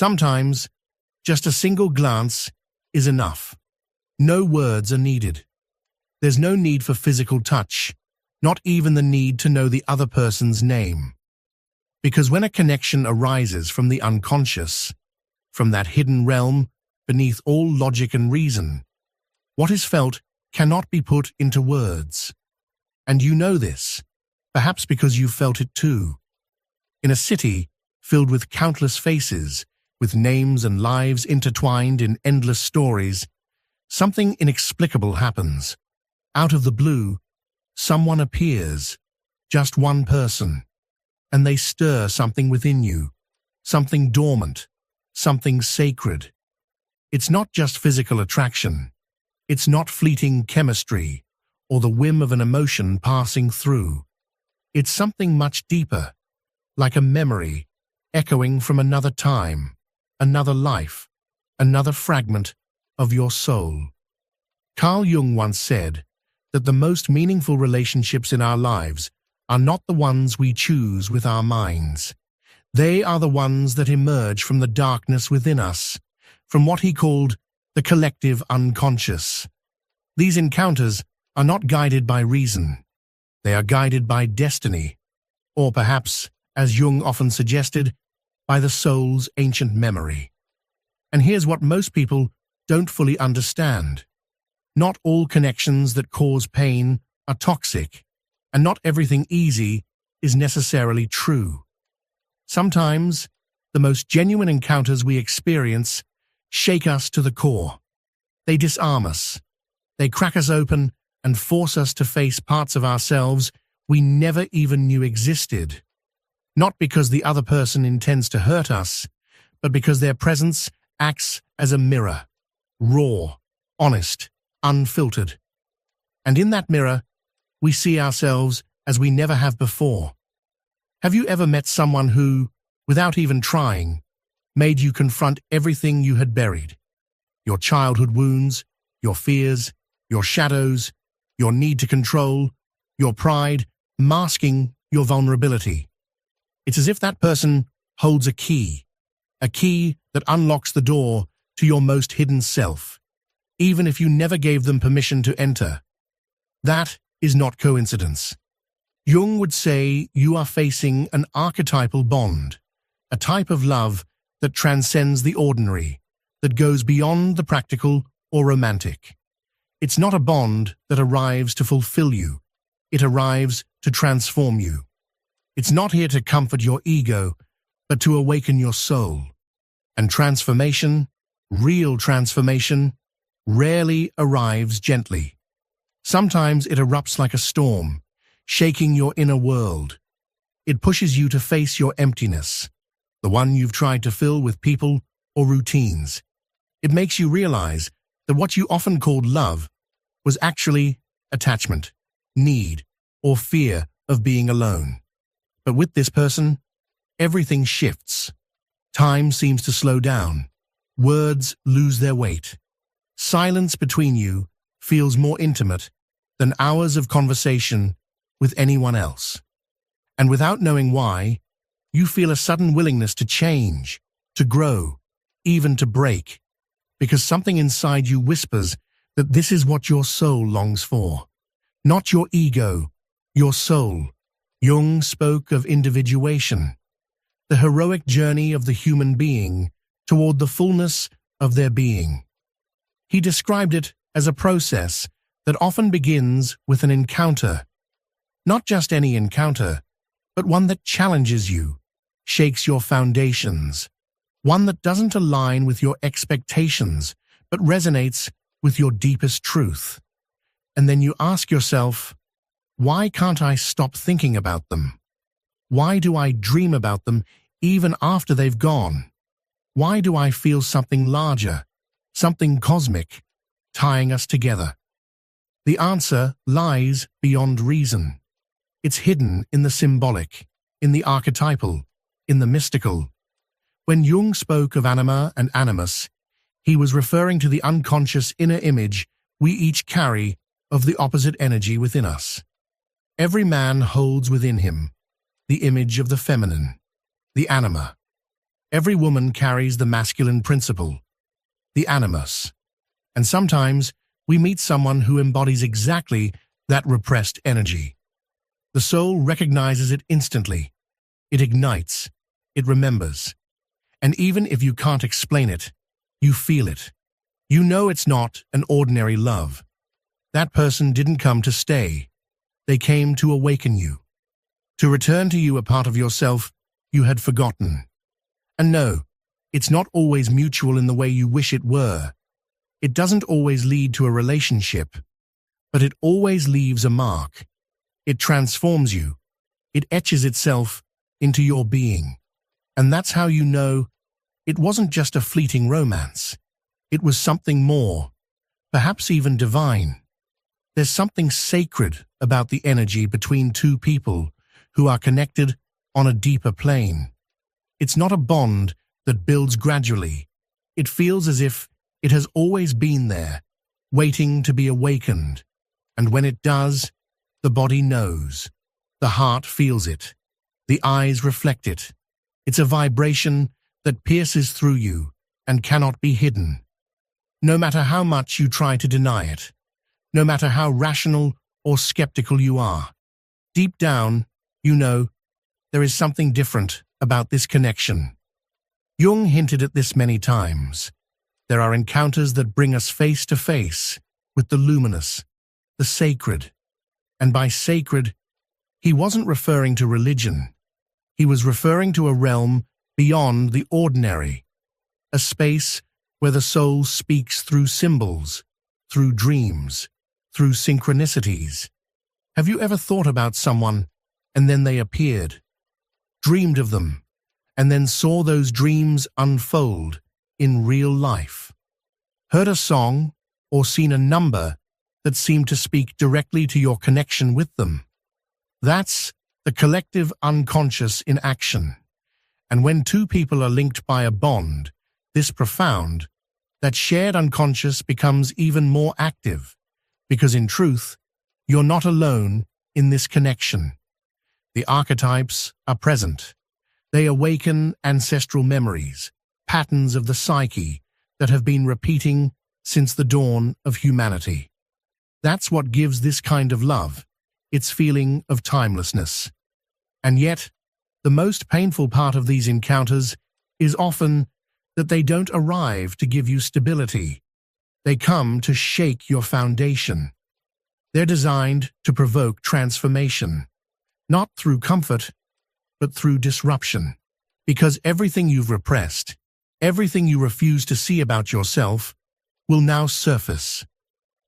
Sometimes, just a single glance is enough. No words are needed. There's no need for physical touch, not even the need to know the other person's name. Because when a connection arises from the unconscious, from that hidden realm beneath all logic and reason, what is felt cannot be put into words. And you know this, perhaps because you've felt it too. In a city filled with countless faces, with names and lives intertwined in endless stories, something inexplicable happens. Out of the blue, someone appears, just one person, and they stir something within you, something dormant, something sacred. It's not just physical attraction. It's not fleeting chemistry or the whim of an emotion passing through. It's something much deeper, like a memory echoing from another time, another life, another fragment of your soul. Carl Jung once said that the most meaningful relationships in our lives are not the ones we choose with our minds. They are the ones that emerge from the darkness within us, from what he called the collective unconscious. These encounters are not guided by reason. They are guided by destiny, or perhaps, as Jung often suggested, by the soul's ancient memory. And here's what most people don't fully understand. Not all connections that cause pain are toxic, and not everything easy is necessarily true. Sometimes, the most genuine encounters we experience shake us to the core. They disarm us. They crack us open and force us to face parts of ourselves we never even knew existed. Not because the other person intends to hurt us, but because their presence acts as a mirror, raw, honest, unfiltered. And in that mirror, we see ourselves as we never have before. Have you ever met someone who, without even trying, made you confront everything you had buried? Your childhood wounds, your fears, your shadows, your need to control, your pride, masking your vulnerability. It's as if that person holds a key that unlocks the door to your most hidden self, even if you never gave them permission to enter. That is not coincidence. Jung would say you are facing an archetypal bond, a type of love that transcends the ordinary, that goes beyond the practical or romantic. It's not a bond that arrives to fulfill you. It arrives to transform you. It's not here to comfort your ego, but to awaken your soul. And transformation, real transformation, rarely arrives gently. Sometimes it erupts like a storm, shaking your inner world. It pushes you to face your emptiness, the one you've tried to fill with people or routines. It makes you realize that what you often called love was actually attachment, need, or fear of being alone. But with this person, everything shifts. Time seems to slow down. Words lose their weight. Silence between you feels more intimate than hours of conversation with anyone else. And without knowing why, you feel a sudden willingness to change, to grow, even to break, because something inside you whispers that this is what your soul longs for. Not your ego, your soul. Jung spoke of individuation, the heroic journey of the human being toward the fullness of their being. He described it as a process that often begins with an encounter. Not just any encounter, but one that challenges you, shakes your foundations, one that doesn't align with your expectations, but resonates with your deepest truth. And then you ask yourself, why can't I stop thinking about them? Why do I dream about them even after they've gone? Why do I feel something larger, something cosmic, tying us together? The answer lies beyond reason. It's hidden in the symbolic, in the archetypal, in the mystical. When Jung spoke of anima and animus, he was referring to the unconscious inner image we each carry of the opposite energy within us. Every man holds within him the image of the feminine, the anima. Every woman carries the masculine principle, the animus. And sometimes we meet someone who embodies exactly that repressed energy. The soul recognizes it instantly. It ignites. It remembers. And even if you can't explain it, you feel it. You know it's not an ordinary love. That person didn't come to stay. They came to awaken you, to return to you a part of yourself you had forgotten. And no, it's not always mutual in the way you wish it were. It doesn't always lead to a relationship, but it always leaves a mark. It transforms you. It etches itself into your being. And that's how you know it wasn't just a fleeting romance. It was something more, perhaps even divine. There's something sacred about the energy between two people who are connected on a deeper plane. It's not a bond that builds gradually. It feels as if it has always been there, waiting to be awakened. And when it does, the body knows. The heart feels it. The eyes reflect it. It's a vibration that pierces through you and cannot be hidden. No matter how much you try to deny it, no matter how rational or skeptical you are, deep down, you know, there is something different about this connection. Jung hinted at this many times. There are encounters that bring us face to face with the luminous, the sacred. And by sacred, he wasn't referring to religion. He was referring to a realm beyond the ordinary, a space where the soul speaks through symbols, through dreams, through synchronicities. Have you ever thought about someone and then they appeared, dreamed of them, and then saw those dreams unfold in real life? Heard a song or seen a number that seemed to speak directly to your connection with them? That's the collective unconscious in action. And when two people are linked by a bond this profound, that shared unconscious becomes even more active, because in truth, you're not alone in this connection. The archetypes are present. They awaken ancestral memories, patterns of the psyche that have been repeating since the dawn of humanity. That's what gives this kind of love its feeling of timelessness. And yet, the most painful part of these encounters is often that they don't arrive to give you stability. They come to shake your foundation. They're designed to provoke transformation, not through comfort, but through disruption. Because everything you've repressed, everything you refuse to see about yourself, will now surface,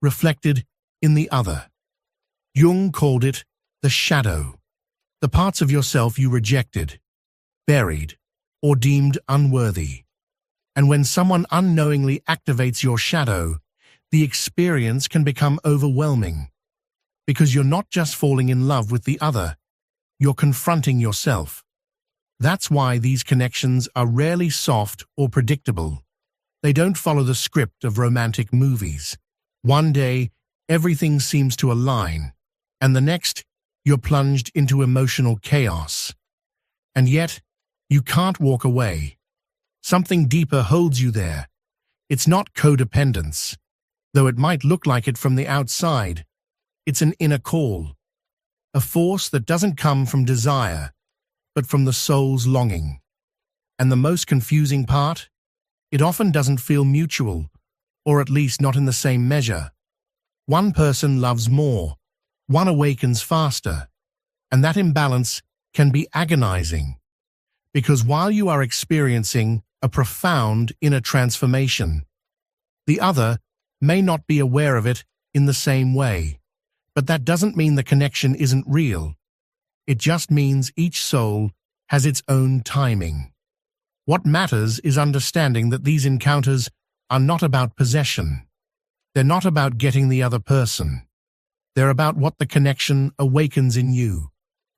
reflected in the other. Jung called it the shadow, the parts of yourself you rejected, buried, or deemed unworthy. And when someone unknowingly activates your shadow, the experience can become overwhelming. Because you're not just falling in love with the other, you're confronting yourself. That's why these connections are rarely soft or predictable. They don't follow the script of romantic movies. One day, everything seems to align, and the next, you're plunged into emotional chaos. And yet, you can't walk away. Something deeper holds you there. It's not codependence, though it might look like it from the outside. It's an inner call, a force that doesn't come from desire, but from the soul's longing. And the most confusing part? It often doesn't feel mutual, or at least not in the same measure. One person loves more, one awakens faster, and that imbalance can be agonizing. Because while you are experiencing a profound inner transformation, the other may not be aware of it in the same way. But that doesn't mean the connection isn't real. It just means each soul has its own timing. What matters is understanding that these encounters are not about possession. They're not about getting the other person. They're about what the connection awakens in you,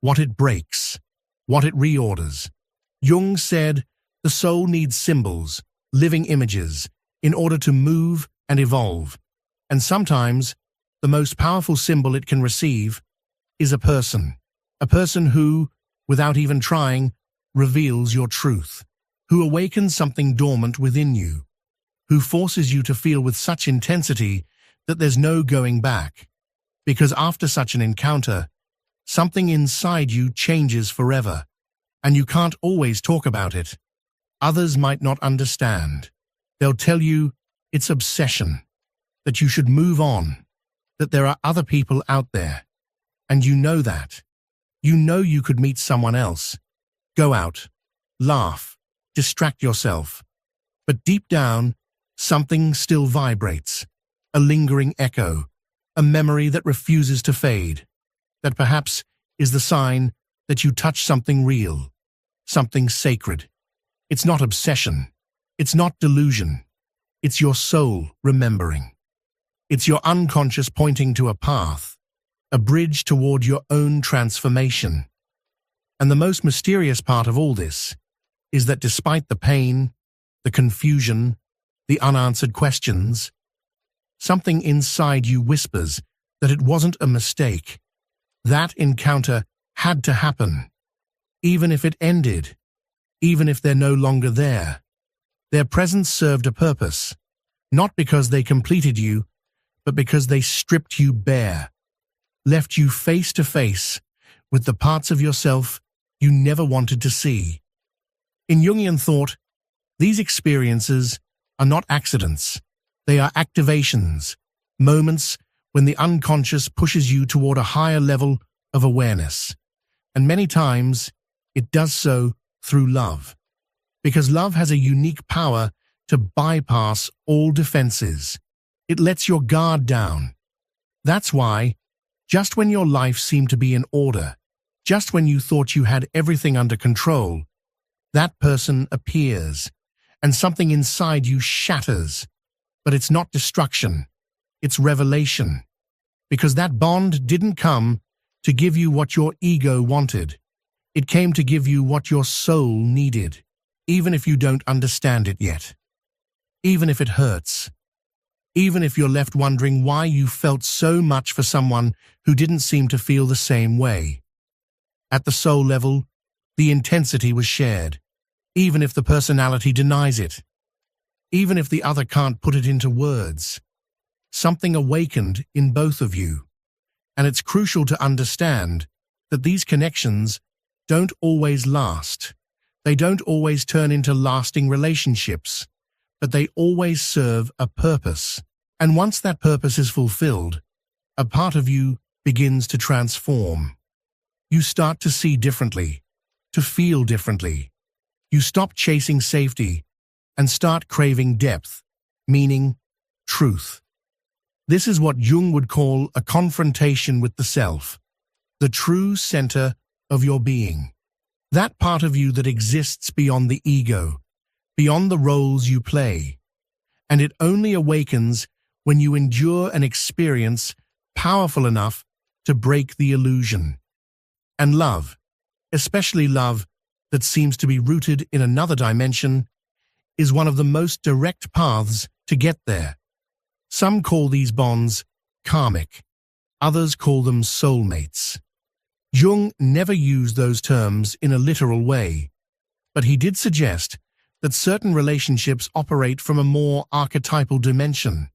what it breaks, what it reorders. Jung said, the soul needs symbols, living images, in order to move and evolve. And sometimes, the most powerful symbol it can receive is a person who, without even trying, reveals your truth. who awakens something dormant within you, who forces you to feel with such intensity that there's no going back. Because after such an encounter, something inside you changes forever, and you can't always talk about it. Others might not understand. They'll tell you it's obsession, that you should move on, that there are other people out there. And you know that. You know you could meet someone else. Go out, laugh, distract yourself. But deep down, something still vibrates, a lingering echo, a memory that refuses to fade, that perhaps is the sign that you touch something real, something sacred. It's not obsession. It's not delusion. It's your soul remembering. It's your unconscious pointing to a path, a bridge toward your own transformation. And the most mysterious part of all this is that despite the pain, the confusion, the unanswered questions, something inside you whispers that it wasn't a mistake. That encounter had to happen. Even if it ended, even if they're no longer there, their presence served a purpose, not because they completed you, but because they stripped you bare, left you face to face with the parts of yourself you never wanted to see. In Jungian thought, these experiences are not accidents. They are activations, moments when the unconscious pushes you toward a higher level of awareness. And many times, it does so through love. Because love has a unique power to bypass all defenses. It lets your guard down. That's why, just when your life seemed to be in order, just when you thought you had everything under control, that person appears, and something inside you shatters. But it's not destruction, it's revelation. Because that bond didn't come to give you what your ego wanted. It came to give you what your soul needed, even if you don't understand it yet. Even if it hurts. Even if you're left wondering why you felt so much for someone who didn't seem to feel the same way. At the soul level, the intensity was shared, even if the personality denies it. Even if the other can't put it into words. Something awakened in both of you. And it's crucial to understand that these connections don't always last. They don't always turn into lasting relationships, but they always serve a purpose. And once that purpose is fulfilled, a part of you begins to transform. You start to see differently, to feel differently. You stop chasing safety and start craving depth, meaning, truth. This is what Jung would call a confrontation with the self, the true center of your being. That part of you that exists beyond the ego, beyond the roles you play. And it only awakens when you endure an experience powerful enough to break the illusion. And love, especially love that seems to be rooted in another dimension, is one of the most direct paths to get there. Some call these bonds karmic, others call them soulmates. Jung never used those terms in a literal way, but he did suggest that certain relationships operate from a more archetypal dimension.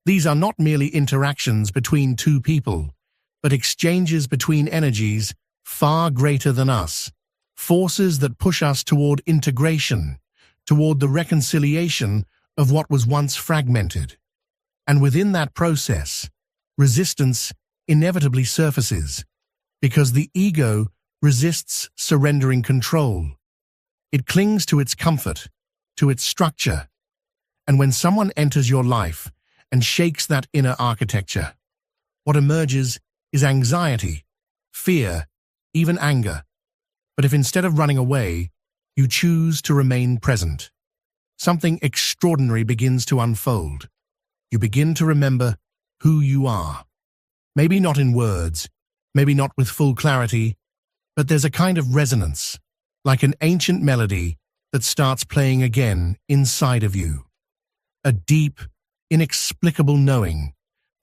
These are not merely interactions between two people, but exchanges between energies far greater than us, forces that push us toward integration, toward the reconciliation of what was once fragmented. And within that process, resistance inevitably surfaces, because the ego resists surrendering control. It clings to its comfort, to its structure. And when someone enters your life and shakes that inner architecture, what emerges is anxiety, fear, even anger. But if instead of running away, you choose to remain present, something extraordinary begins to unfold. You begin to remember who you are. Maybe not in words, maybe not with full clarity, but there's a kind of resonance, like an ancient melody that starts playing again inside of you. A deep, inexplicable knowing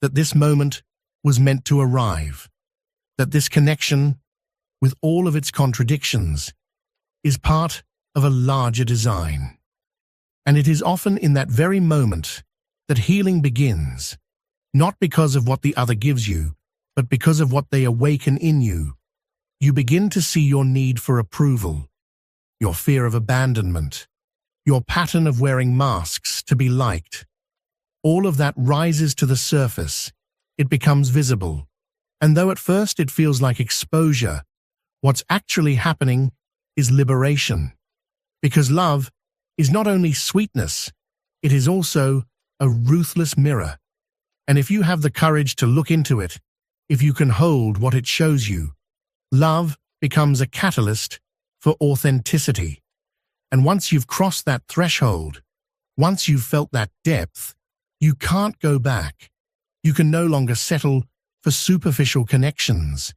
that this moment was meant to arrive, that this connection, with all of its contradictions, is part of a larger design. And it is often in that very moment that healing begins, not because of what the other gives you, but because of what they awaken in you. You begin to see your need for approval, your fear of abandonment, your pattern of wearing masks to be liked. All of that rises to the surface. It becomes visible. And though at first it feels like exposure, what's actually happening is liberation. Because love is not only sweetness, it is also a ruthless mirror. And if you have the courage to look into it, if you can hold what it shows you, love becomes a catalyst for authenticity. And once you've crossed that threshold, once you've felt that depth, you can't go back. You can no longer settle for superficial connections.